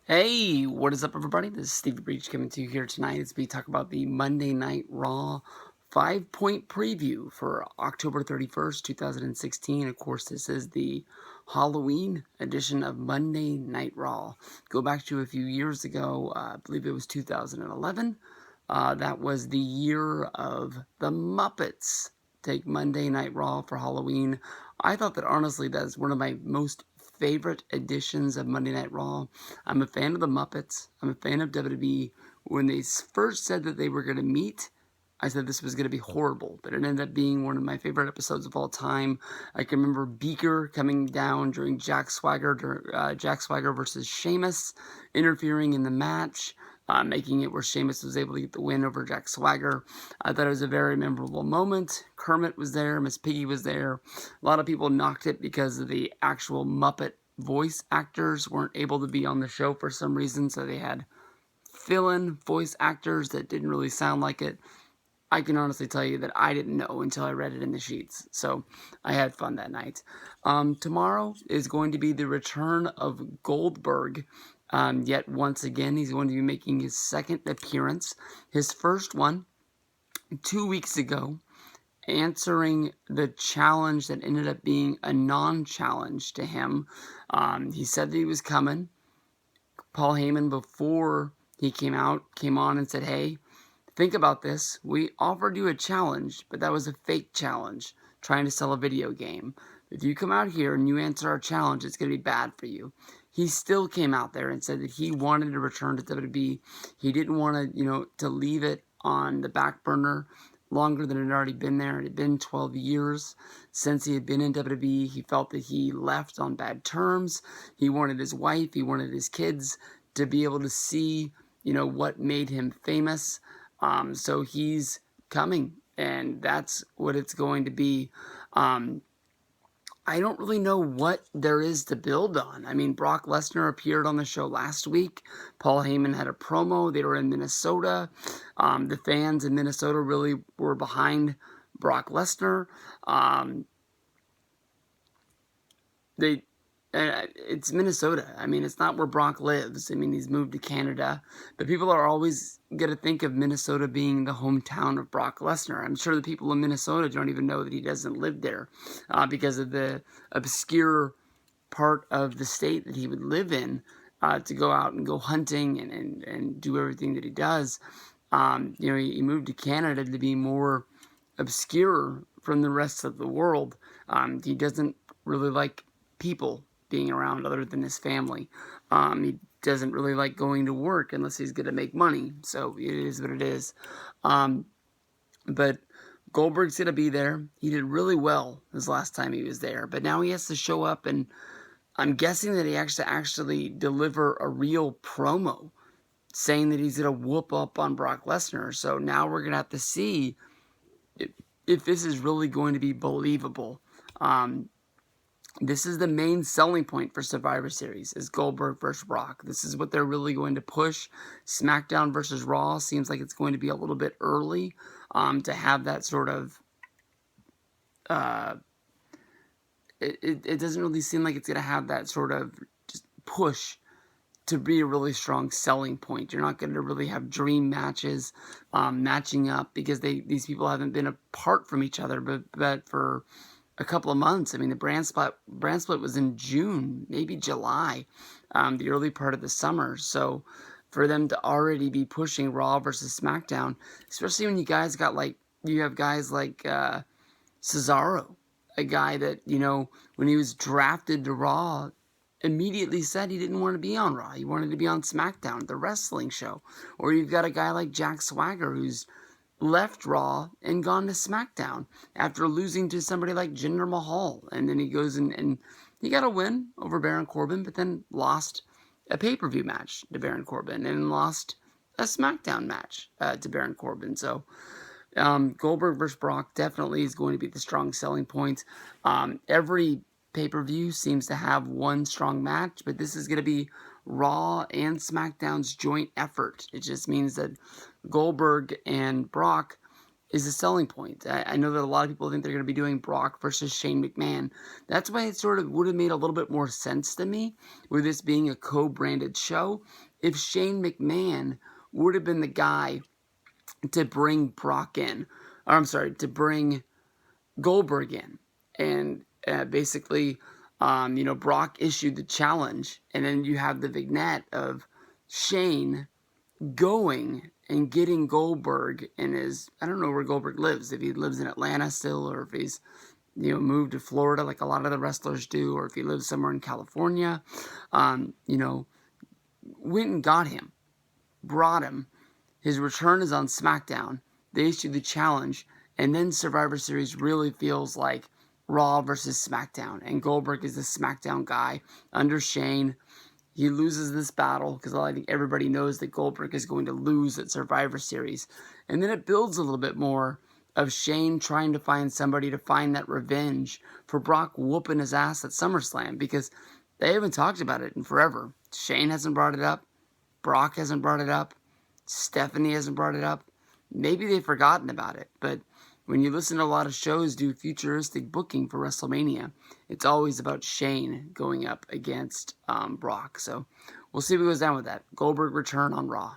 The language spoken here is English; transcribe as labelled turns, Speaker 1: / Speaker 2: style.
Speaker 1: Hey, what is up, everybody? This is Steve Breach coming to you here tonight as we talk about the Monday Night Raw 5-point preview for October 31st, 2016. Of course, this is the Halloween edition of Monday Night Raw. Go back to a few years ago, I believe it was 2011. That was the year of the Muppets take Monday Night Raw for Halloween. I thought that honestly that's one of my most favorite editions of Monday Night Raw. I'm a fan of the Muppets. I'm a fan of WWE. When they first said that they were going to meet, I said this was going to be horrible, but it ended up being one of my favorite episodes of all time. I can remember Beaker coming down during Jack Swagger versus Sheamus, interfering in the match, making it where Sheamus was able to get the win over Jack Swagger. I thought it was a very memorable moment. Kermit was there, Miss Piggy was there. A lot of people knocked it because of the actual Muppet voice actors weren't able to be on the show for some reason, so they had fill-in voice actors that didn't really sound like it. I can honestly tell you that I didn't know until I read it in the sheets. So I had fun that night. Tomorrow is going to be the return of Goldberg. Yet once again, he's going to be making his second appearance. His first one 2 weeks ago, answering the challenge that ended up being a non-challenge to him. He said that he was coming. Paul Heyman, before he came on and said, hey, think about this. We offered you a challenge, but that was a fake challenge, trying to sell a video game. If you come out here and you answer our challenge, it's going to be bad for you. He still came out there and said that he wanted to return to WWE. He didn't want to, to leave it on the back burner longer than it had already been there. It had been 12 years since he had been in WWE. He felt that he left on bad terms. He wanted his wife, he wanted his kids to be able to see, what made him famous. So he's coming, and that's what it's going to be. I don't really know what there is to build on. I mean, Brock Lesnar appeared on the show last week. Paul Heyman had a promo. They were in Minnesota. The fans in Minnesota really were behind Brock Lesnar. It's Minnesota. I mean, it's not where Brock lives. I mean, he's moved to Canada. But people are always going to think of Minnesota being the hometown of Brock Lesnar. I'm sure the people in Minnesota don't even know that he doesn't live there because of the obscure part of the state that he would live in to go out and go hunting and do everything that he does. He moved to Canada to be more obscure from the rest of the world. He doesn't really like people being around other than his family. He doesn't really like going to work unless he's going to make money. So it is what it is. But Goldberg's going to be there. He did really well his last time he was there. But now he has to show up, and I'm guessing that he has to actually deliver a real promo saying that he's going to whoop up on Brock Lesnar. So now we're going to have to see if this is really going to be believable. This is the main selling point for Survivor Series, is Goldberg versus Brock. This is what they're really going to push. SmackDown versus Raw seems like it's going to be a little bit early to have that sort of... It doesn't really seem like it's going to have that sort of just push to be a really strong selling point. You're not going to really have dream matches matching up because these people haven't been apart from each other, but for a couple of months. I mean, the brand split was in June, maybe July, the early part of the summer. So for them to already be pushing Raw versus SmackDown, especially when you have guys like Cesaro, a guy that, when he was drafted to Raw, immediately said he didn't want to be on Raw. He wanted to be on SmackDown, the wrestling show. Or you've got a guy like Jack Swagger, who's left Raw and gone to SmackDown after losing to somebody like Jinder Mahal. And then he goes and he got a win over Baron Corbin, but then lost a pay-per-view match to Baron Corbin and lost a SmackDown match to Baron Corbin. So Goldberg versus Brock definitely is going to be the strong selling point. Every pay-per-view seems to have one strong match, but this is going to be Raw and SmackDown's joint effort. It just means that Goldberg and Brock is a selling point. I know that a lot of people think they're going to be doing Brock versus Shane McMahon. That's why it sort of would have made a little bit more sense to me, with this being a co-branded show, if Shane McMahon would have been the guy to bring Brock in. Or, I'm sorry, to bring Goldberg in. And basically, Brock issued the challenge, and then you have the vignette of Shane going and getting Goldberg in his, I don't know where Goldberg lives, if he lives in Atlanta still, or if he's, moved to Florida like a lot of the wrestlers do, or if he lives somewhere in California, went and got him, brought him. His return is on SmackDown. They issue the challenge, and then Survivor Series really feels like Raw versus SmackDown, and Goldberg is the SmackDown guy under Shane. He loses this battle because I think everybody knows that Goldberg is going to lose at Survivor Series. And then it builds a little bit more of Shane trying to find somebody to find that revenge for Brock whooping his ass at SummerSlam, because they haven't talked about it in forever. Shane hasn't brought it up. Brock hasn't brought it up. Stephanie hasn't brought it up. Maybe they've forgotten about it, but when you listen to a lot of shows do futuristic booking for WrestleMania, it's always about Shane going up against Brock. So we'll see what goes down with that. Goldberg return on Raw.